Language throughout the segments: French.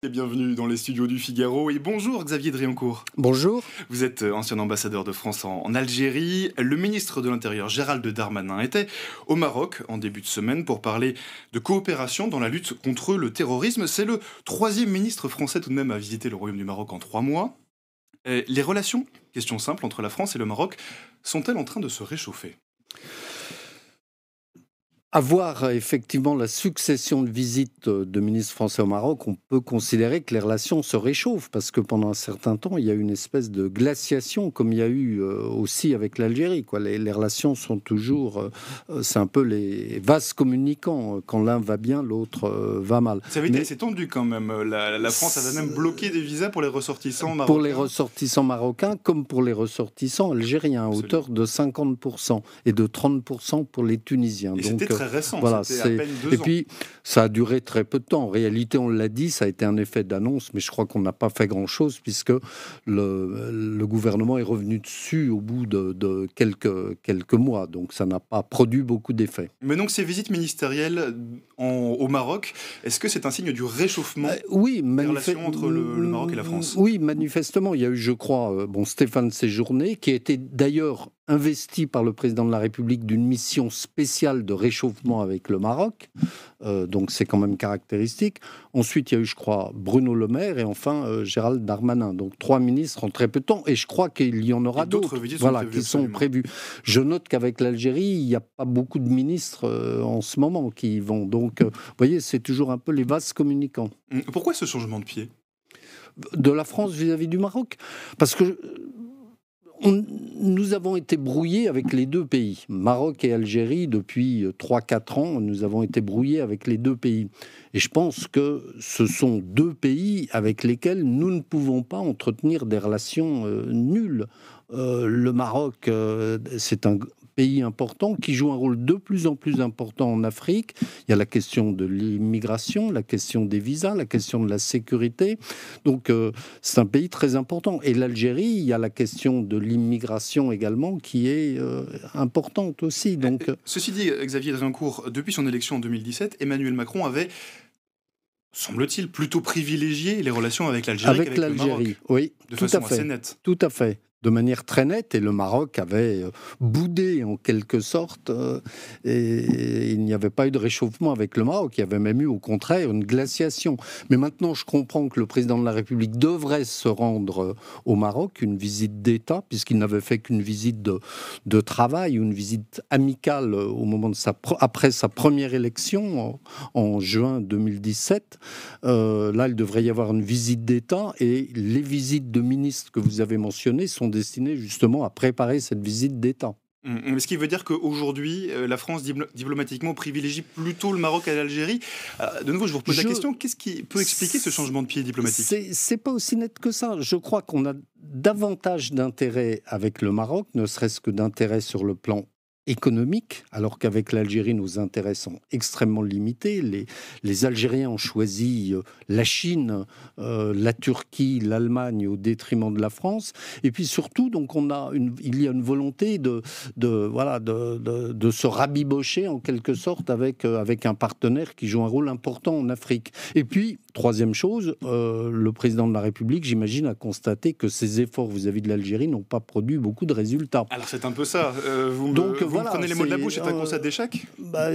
Et bienvenue dans les studios du Figaro. Et bonjour Xavier Driancourt. Bonjour. Vous êtes ancien ambassadeur de France en Algérie. Le ministre de l'Intérieur Gérald Darmanin était au Maroc en début de semaine pour parler de coopération dans la lutte contre le terrorisme. C'est le troisième ministre français tout de même à visiter le Royaume du Maroc en 3 mois. Les relations, question simple, entre la France et le Maroc sont-elles en train de se réchauffer ? Avoir effectivement la succession de visites de ministres français au Maroc, on peut considérer que les relations se réchauffent parce que pendant un certain temps, il y a eu une espèce de glaciation comme il y a eu aussi avec l'Algérie. Les relations sont toujours, c'est un peu les vases communicants. Quand l'un va bien, l'autre va mal. Ça avait été assez tendu quand même. La France avait même bloqué des visas pour les ressortissants marocains. Pour les ressortissants marocains comme pour les ressortissants algériens, à hauteur de 50% et de 30% pour les Tunisiens. Et donc, c'était très récent, voilà, c'était à peine 2 ans. Et puis, ça a duré très peu de temps. En réalité, on l'a dit, ça a été un effet d'annonce, mais je crois qu'on n'a pas fait grand-chose puisque le gouvernement est revenu dessus au bout de quelques mois. Donc, ça n'a pas produit beaucoup d'effets. Mais donc, ces visites ministérielles au Maroc, est-ce que c'est un signe du réchauffement des relations entre le Maroc et la France ? Oui, manifestement. Il y a eu, je crois, Stéphane Séjourné, qui a été d'ailleurs investi par le président de la République d'une mission spéciale de réchauffement avec le Maroc. Donc c'est quand même caractéristique. Ensuite, il y a eu, je crois, Bruno Le Maire et enfin Gérald Darmanin. Donc 3 ministres en très peu de temps. Et je crois qu'il y en aura d'autres qui sont prévus. Je note qu'avec l'Algérie, il n'y a pas beaucoup de ministres en ce moment qui y vont. Donc, vous voyez, c'est toujours un peu les vases communicants. Pourquoi ce changement de pied ? De la France vis-à-vis du Maroc ? Parce que nous avons été brouillés avec les deux pays, Maroc et Algérie, depuis 3-4 ans, nous avons été brouillés avec les deux pays. Et je pense que ce sont deux pays avec lesquels nous ne pouvons pas entretenir des relations nulles. Le Maroc, c'est un pays important qui joue un rôle de plus en plus important en Afrique. Il y a la question de l'immigration, la question des visas, la question de la sécurité. Donc c'est un pays très important. Et l'Algérie, il y a la question de l'immigration également qui est importante aussi. Donc, ceci dit, Xavier Driancourt, depuis son élection en 2017, Emmanuel Macron avait, semble-t-il, plutôt privilégié les relations avec l'Algérie qu'avec le Maroc. Oui, de façon assez nette. Tout à fait. De manière très nette, et le Maroc avait boudé en quelque sorte, et il n'y avait pas eu de réchauffement avec le Maroc, il y avait même eu au contraire une glaciation. Mais maintenant je comprends que le président de la République devrait se rendre au Maroc, une visite d'État, puisqu'il n'avait fait qu'une visite de travail, une visite amicale au moment de après sa première élection en juin 2017. Là il devrait y avoir une visite d'État, et les visites de ministres que vous avez mentionnées sont destinés justement à préparer cette visite d'État. Ce qui veut dire qu'aujourd'hui, la France diplomatiquement privilégie plutôt le Maroc à l'Algérie. De nouveau, je vous repose la question, qu'est-ce qui peut expliquer ce changement de pied diplomatique ? C'est pas aussi net que ça. Je crois qu'on a davantage d'intérêt avec le Maroc, ne serait-ce que d'intérêt sur le plan économique, alors qu'avec l'Algérie, nos intérêts sont extrêmement limités. Les Algériens ont choisi la Chine, la Turquie, l'Allemagne au détriment de la France. Et puis surtout, donc il y a une volonté de se rabibocher en quelque sorte avec un partenaire qui joue un rôle important en Afrique. Et puis, troisième chose, le président de la République, j'imagine, a constaté que ses efforts vis-à-vis de l'Algérie n'ont pas produit beaucoup de résultats. Alors c'est un peu ça. Vous prenez les mots de la bouche, c'est un constat d'échec ?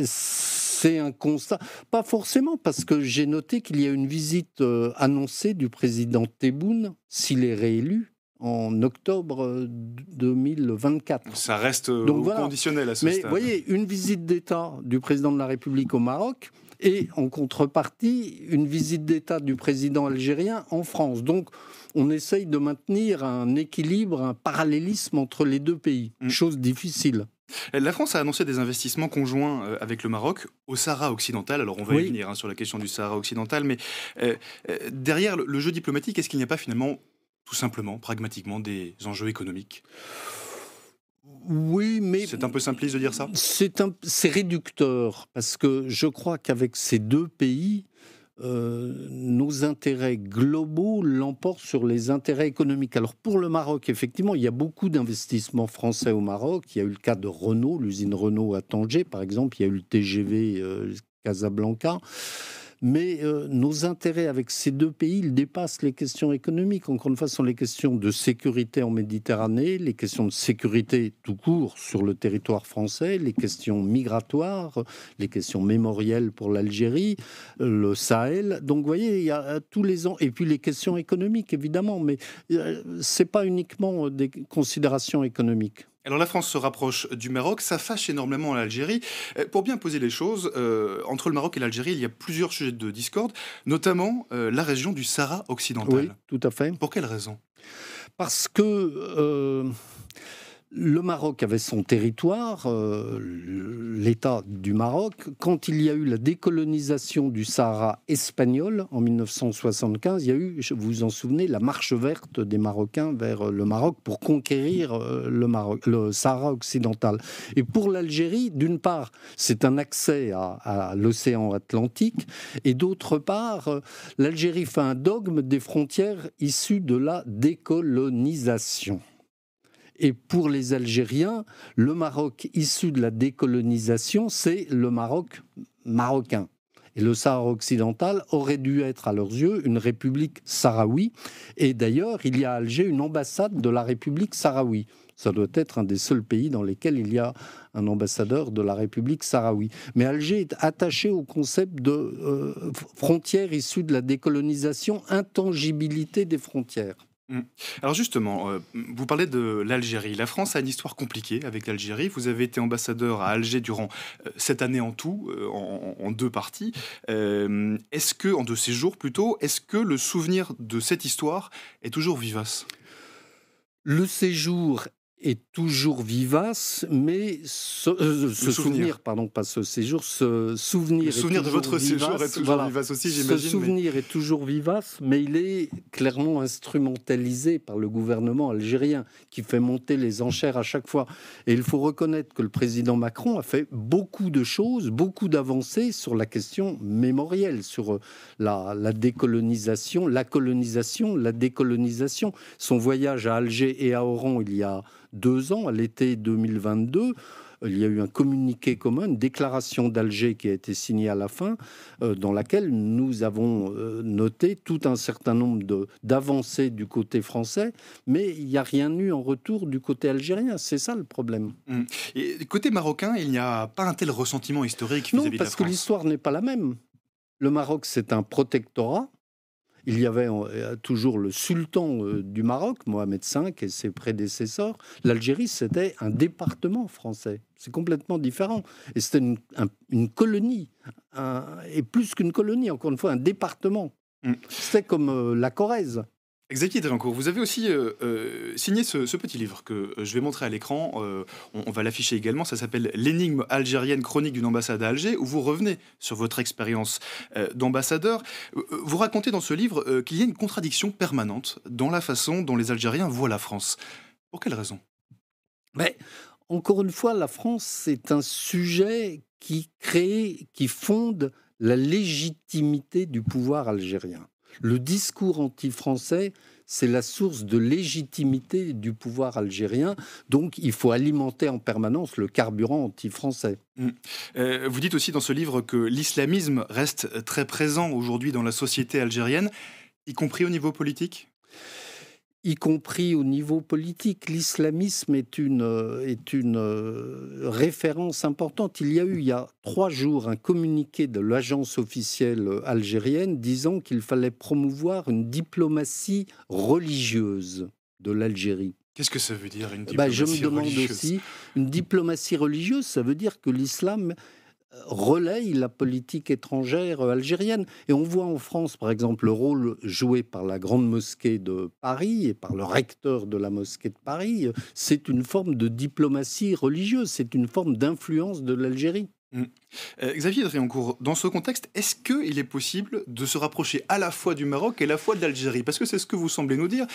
C'est un constat. Pas forcément, parce que j'ai noté qu'il y a une visite annoncée du président Tebboune, s'il est réélu, en octobre 2024. Ça reste conditionnel à ce stade. Mais vous voyez, une visite d'État du président de la République au Maroc, et en contrepartie, une visite d'État du président algérien en France. Donc, on essaye de maintenir un équilibre, un parallélisme entre les deux pays. Chose difficile. La France a annoncé des investissements conjoints avec le Maroc au Sahara occidental. Alors on va y venir sur la question du Sahara occidental, mais derrière le jeu diplomatique, est-ce qu'il n'y a pas finalement, tout simplement, pragmatiquement, des enjeux économiques ? Oui, mais... C'est un peu simpliste de dire ça ? C'est réducteur, parce que je crois qu'avec ces deux pays, nos intérêts globaux l'emportent sur les intérêts économiques. Alors pour le Maroc, effectivement, il y a beaucoup d'investissements français au Maroc. Il y a eu le cas de Renault, l'usine Renault à Tanger, par exemple. Il y a eu le TGV Casablanca. Mais nos intérêts avec ces deux pays, ils dépassent les questions économiques. Encore une fois, ce sont les questions de sécurité en Méditerranée, les questions de sécurité tout court sur le territoire français, les questions migratoires, les questions mémorielles pour l'Algérie, le Sahel. Donc, vous voyez, il y a tous les ans, et puis les questions économiques, évidemment, mais c'est pas uniquement des considérations économiques. Alors la France se rapproche du Maroc, ça fâche énormément l'Algérie. Pour bien poser les choses, entre le Maroc et l'Algérie, il y a plusieurs sujets de discorde, notamment la région du Sahara occidental. Oui, tout à fait. Pour quelle raison? Parce que le Maroc avait son territoire, l'État du Maroc. Quand il y a eu la décolonisation du Sahara espagnol en 1975, il y a eu, vous vous en souvenez, la marche verte des Marocains vers le Maroc pour conquérir le Sahara occidental. Et pour l'Algérie, d'une part, c'est un accès à l'océan Atlantique, et d'autre part, l'Algérie fait un dogme des frontières issues de la décolonisation. Et pour les Algériens, le Maroc issu de la décolonisation, c'est le Maroc marocain. Et le Sahara occidental aurait dû être, à leurs yeux, une république sahraoui. Et d'ailleurs, il y a à Alger une ambassade de la république sahraoui. Ça doit être un des seuls pays dans lesquels il y a un ambassadeur de la république sahraoui. Mais Alger est attaché au concept de frontières issues de la décolonisation, intangibilité des frontières. Alors justement, vous parlez de l'Algérie. La France a une histoire compliquée avec l'Algérie. Vous avez été ambassadeur à Alger durant 7 années en tout, en 2 parties. Est-ce que, en 2 séjours plutôt, est-ce que le souvenir de cette histoire est toujours vivace? Le séjour est toujours vivace, mais ce souvenir, pardon, pas ce séjour, ce souvenir. Le souvenir de votre séjour est toujours vivace aussi, j'imagine. Ce souvenir est toujours vivace, mais il est clairement instrumentalisé par le gouvernement algérien, qui fait monter les enchères à chaque fois. Et il faut reconnaître que le président Macron a fait beaucoup de choses, beaucoup d'avancées sur la question mémorielle, sur la décolonisation, la colonisation, la décolonisation. Son voyage à Alger et à Oran, il y a 2 ans, à l'été 2022, il y a eu un communiqué commun, une déclaration d'Alger qui a été signée à la fin, dans laquelle nous avons noté tout un certain nombre d'avancées du côté français, mais il n'y a rien eu en retour du côté algérien. C'est ça le problème. Et côté marocain, il n'y a pas un tel ressentiment historique vis-à-vis de la France? Non, parce que l'histoire n'est pas la même. Le Maroc, c'est un protectorat. Il y avait toujours le sultan du Maroc, Mohamed V, et ses prédécesseurs. L'Algérie, c'était un département français. C'est complètement différent. Et c'était une colonie. Et plus qu'une colonie, encore une fois, un département. C'était comme la Corrèze. Xavier Drincourt, vous avez aussi signé ce petit livre que je vais montrer à l'écran. On va l'afficher également. Ça s'appelle L'énigme algérienne, chronique d'une ambassade à Alger, où vous revenez sur votre expérience d'ambassadeur. Vous racontez dans ce livre qu'il y a une contradiction permanente dans la façon dont les Algériens voient la France. Pour quelle raison? Mais encore une fois, la France, c'est un sujet qui fonde la légitimité du pouvoir algérien. Le discours anti-français, c'est la source de légitimité du pouvoir algérien. Donc, il faut alimenter en permanence le carburant anti-français. Vous dites aussi dans ce livre que l'islamisme reste très présent aujourd'hui dans la société algérienne, y compris au niveau politique? Y compris au niveau politique. L'islamisme est une référence importante. Il y a 3 jours, un communiqué de l'agence officielle algérienne disant qu'il fallait promouvoir une diplomatie religieuse de l'Algérie. Qu'est-ce que ça veut dire, une diplomatie religieuse? Je me demande aussi, une diplomatie religieuse, ça veut dire que l'islam relaye la politique étrangère algérienne. Et on voit en France, par exemple, le rôle joué par la Grande Mosquée de Paris et par le recteur de la Mosquée de Paris. C'est une forme de diplomatie religieuse, c'est une forme d'influence de l'Algérie. Xavier Drincourt, dans ce contexte, est-ce qu'il est possible de se rapprocher à la fois du Maroc et à la fois de l'Algérie? Parce que c'est ce que vous semblez nous dire,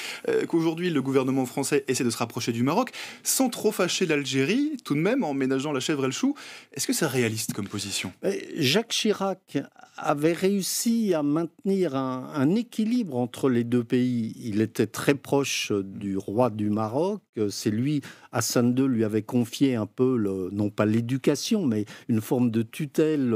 qu'aujourd'hui le gouvernement français essaie de se rapprocher du Maroc sans trop fâcher l'Algérie, tout de même en ménageant la chèvre et le chou. Est-ce que c'est réaliste comme position? Jacques Chirac avait réussi à maintenir un équilibre entre les deux pays. Il était très proche du roi du Maroc. C'est lui, Hassan II, lui avait confié un peu, non pas l'éducation, mais une forme de tutelle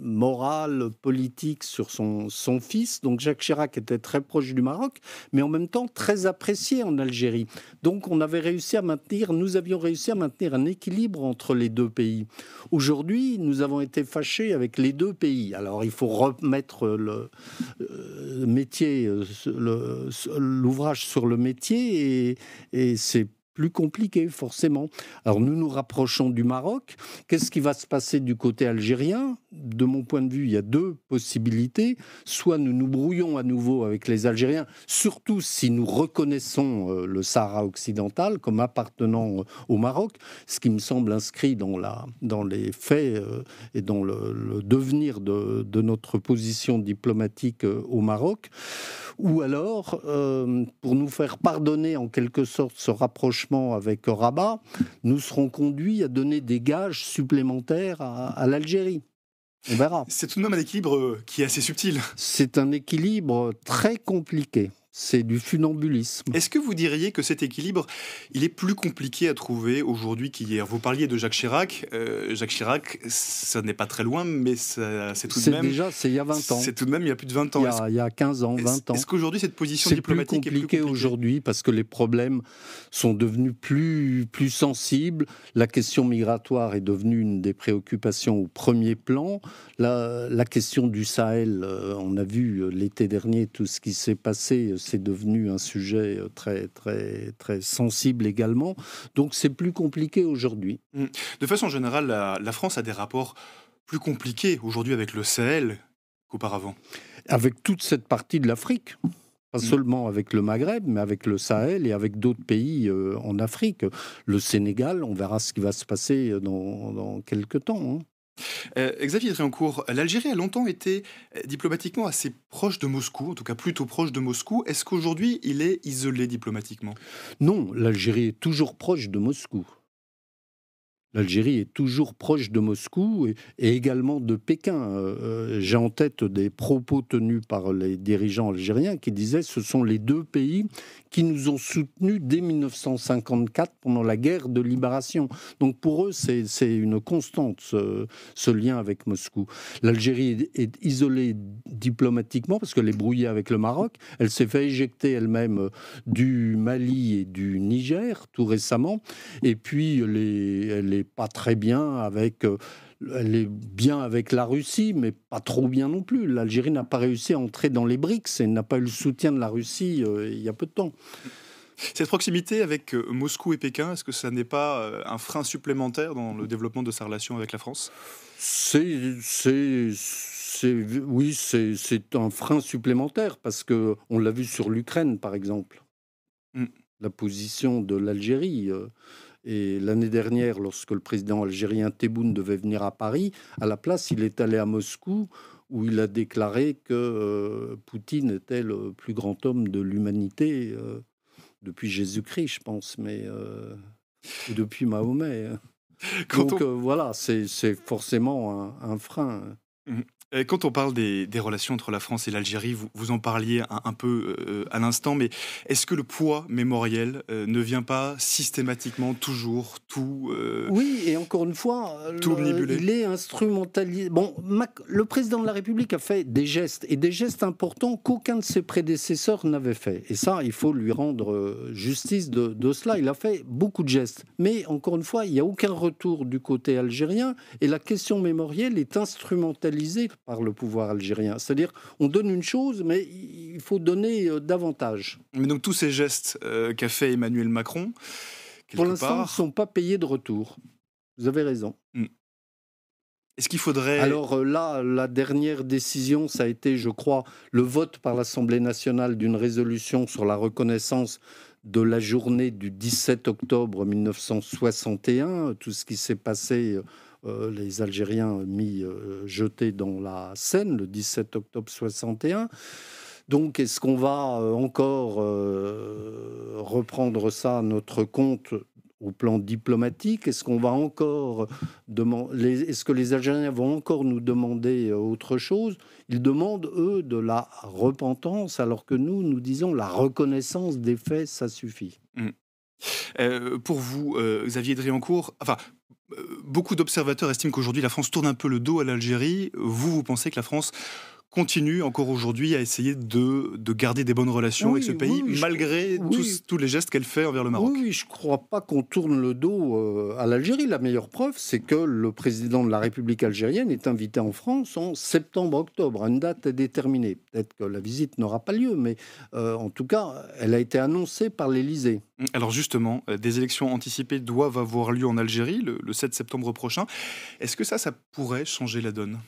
morale, politique sur son fils. Donc Jacques Chirac était très proche du Maroc, mais en même temps très apprécié en Algérie. Donc nous avions réussi à maintenir un équilibre entre les deux pays. Aujourd'hui, nous avons été fâchés avec les deux pays. Alors il faut remettre l'ouvrage sur le métier et c'est plus compliqué, forcément. Alors, nous nous rapprochons du Maroc. Qu'est-ce qui va se passer du côté algérien ? De mon point de vue, il y a deux possibilités. Soit nous nous brouillons à nouveau avec les Algériens, surtout si nous reconnaissons le Sahara occidental comme appartenant au Maroc, ce qui me semble inscrit dans les faits et dans le devenir de notre position diplomatique au Maroc. Ou alors, pour nous faire pardonner en quelque sorte ce rapprochement avec Rabat, nous serons conduits à donner des gages supplémentaires à l'Algérie. On verra. C'est tout de même un équilibre qui est assez subtil. C'est un équilibre très compliqué. C'est du funambulisme. Est-ce que vous diriez que cet équilibre, il est plus compliqué à trouver aujourd'hui qu'hier ? Vous parliez de Jacques Chirac. Jacques Chirac, ça n'est pas très loin, mais c'est tout de même... C'est il y a 20 ans. C'est tout de même il y a plus de 20 ans. Il y a 15 ans, 20 ans. Est-ce qu'aujourd'hui, cette position diplomatique est plus compliquée aujourd'hui parce que les problèmes sont devenus plus sensibles. La question migratoire est devenue une des préoccupations au premier plan. La question du Sahel, on a vu l'été dernier tout ce qui s'est passé, c'est devenu un sujet très, très, très sensible également. Donc c'est plus compliqué aujourd'hui. De façon générale, la France a des rapports plus compliqués aujourd'hui avec le Sahel qu'auparavant. Avec toute cette partie de l'Afrique. Pas seulement avec le Maghreb, mais avec le Sahel et avec d'autres pays en Afrique. Le Sénégal, on verra ce qui va se passer dans quelques temps. Xavier Driancourt, l'Algérie a longtemps été diplomatiquement assez proche de Moscou, en tout cas plutôt proche de Moscou. Est-ce qu'aujourd'hui, il est isolé diplomatiquement ? Non, l'Algérie est toujours proche de Moscou. L'Algérie est toujours proche de Moscou et également de Pékin. J'ai en tête des propos tenus par les dirigeants algériens qui disaient que ce sont les deux pays qui nous ont soutenus dès 1954 pendant la guerre de libération. Donc pour eux, c'est une constante, ce lien avec Moscou. L'Algérie est isolée diplomatiquement parce qu'elle est brouillée avec le Maroc. Elle s'est fait éjecter elle-même du Mali et du Niger tout récemment. Et puis, elle est pas très bien avec... Elle est bien avec la Russie, mais pas trop bien non plus. L'Algérie n'a pas réussi à entrer dans les BRICS et n'a pas eu le soutien de la Russie il y a peu de temps. Cette proximité avec Moscou et Pékin, est-ce que ça n'est pas un frein supplémentaire dans le développement de sa relation avec la France ? Oui, c'est un frein supplémentaire parce qu'on l'a vu sur l'Ukraine, par exemple. La position de l'Algérie... Et l'année dernière, lorsque le président algérien Tebboune devait venir à Paris, à la place, il est allé à Moscou, où il a déclaré que Poutine était le plus grand homme de l'humanité depuis Jésus-Christ, je pense, mais depuis Mahomet. Donc voilà, c'est forcément un frein. Quand on parle des relations entre la France et l'Algérie, vous en parliez un peu à l'instant, mais est-ce que le poids mémoriel ne vient pas systématiquement toujours tout... Oui, et encore une fois, il est instrumentalisé. Bon, le président de la République a fait des gestes, et des gestes importants qu'aucun de ses prédécesseurs n'avait fait. Et ça, il faut lui rendre justice de cela. Il a fait beaucoup de gestes. Mais encore une fois, il n'y a aucun retour du côté algérien, et la question mémorielle est instrumentalisée par le pouvoir algérien. C'est-à-dire, on donne une chose, mais il faut donner davantage. Mais donc tous ces gestes qu'a fait Emmanuel Macron, pour l'instant, ne sont pas payés de retour. Vous avez raison. Est-ce qu'il faudrait... Alors là, la dernière décision, ça a été, je crois, le vote par l'Assemblée nationale d'une résolution sur la reconnaissance de la journée du 17 octobre 1961, tout ce qui s'est passé... les Algériens jetés dans la Seine le 17 octobre 61. Donc, est-ce qu'on va encore reprendre ça à notre compte au plan diplomatique ? Est-ce qu'on va encore est-ce que les Algériens vont encore nous demander autre chose ? Ils demandent, eux, de la repentance, alors que nous disons la reconnaissance des faits, ça suffit. Pour vous, Xavier Driancourt, enfin... beaucoup d'observateurs estiment qu'aujourd'hui la France tourne un peu le dos à l'Algérie. Vous pensez que la France continue encore aujourd'hui à essayer de garder des bonnes relations avec ce pays, malgré tous les gestes qu'elle fait envers le Maroc? Oui, je ne crois pas qu'on tourne le dos à l'Algérie. La meilleure preuve, c'est que le président de la République algérienne est invité en France en septembre-octobre. Une date est déterminée. Peut-être que la visite n'aura pas lieu, mais en tout cas, elle a été annoncée par l'Élysée. Alors justement, des élections anticipées doivent avoir lieu en Algérie le 7 septembre prochain. Est-ce que ça pourrait changer la donne?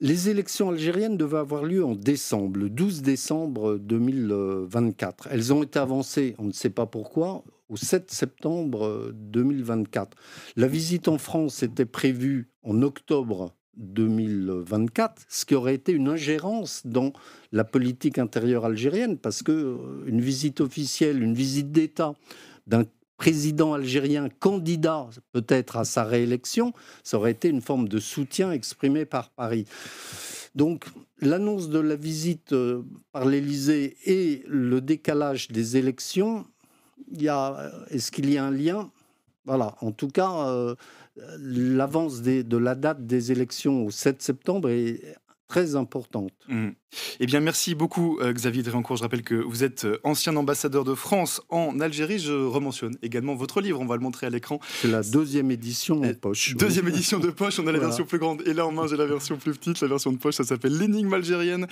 Les élections algériennes devaient avoir lieu en décembre, le 12 décembre 2024. Elles ont été avancées, on ne sait pas pourquoi, au 7 septembre 2024. La visite en France était prévue en octobre 2024, ce qui aurait été une ingérence dans la politique intérieure algérienne, parce que une visite officielle, une visite d'État d'un président algérien candidat peut-être à sa réélection, ça aurait été une forme de soutien exprimé par Paris. Donc l'annonce de la visite par l'Élysée et le décalage des élections, est-ce qu'il y a un lien? Voilà, en tout cas, l'avance de la date des élections au 7 septembre est très importante. Eh bien, merci beaucoup Xavier Dréancourt. Je rappelle que vous êtes ancien ambassadeur de France en Algérie. Je rementionne également votre livre, on va le montrer à l'écran. C'est la deuxième édition en poche. Deuxième édition de poche, on a la version plus grande. Et là en main, j'ai la version plus petite. La version de poche, ça s'appelle L'énigme algérienne,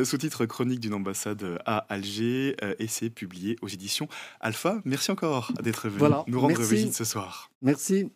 sous-titre Chronique d'une ambassade à Alger. Et c'est publié aux éditions Alpha. Merci encore d'être venu nous rendre visite ce soir. Merci.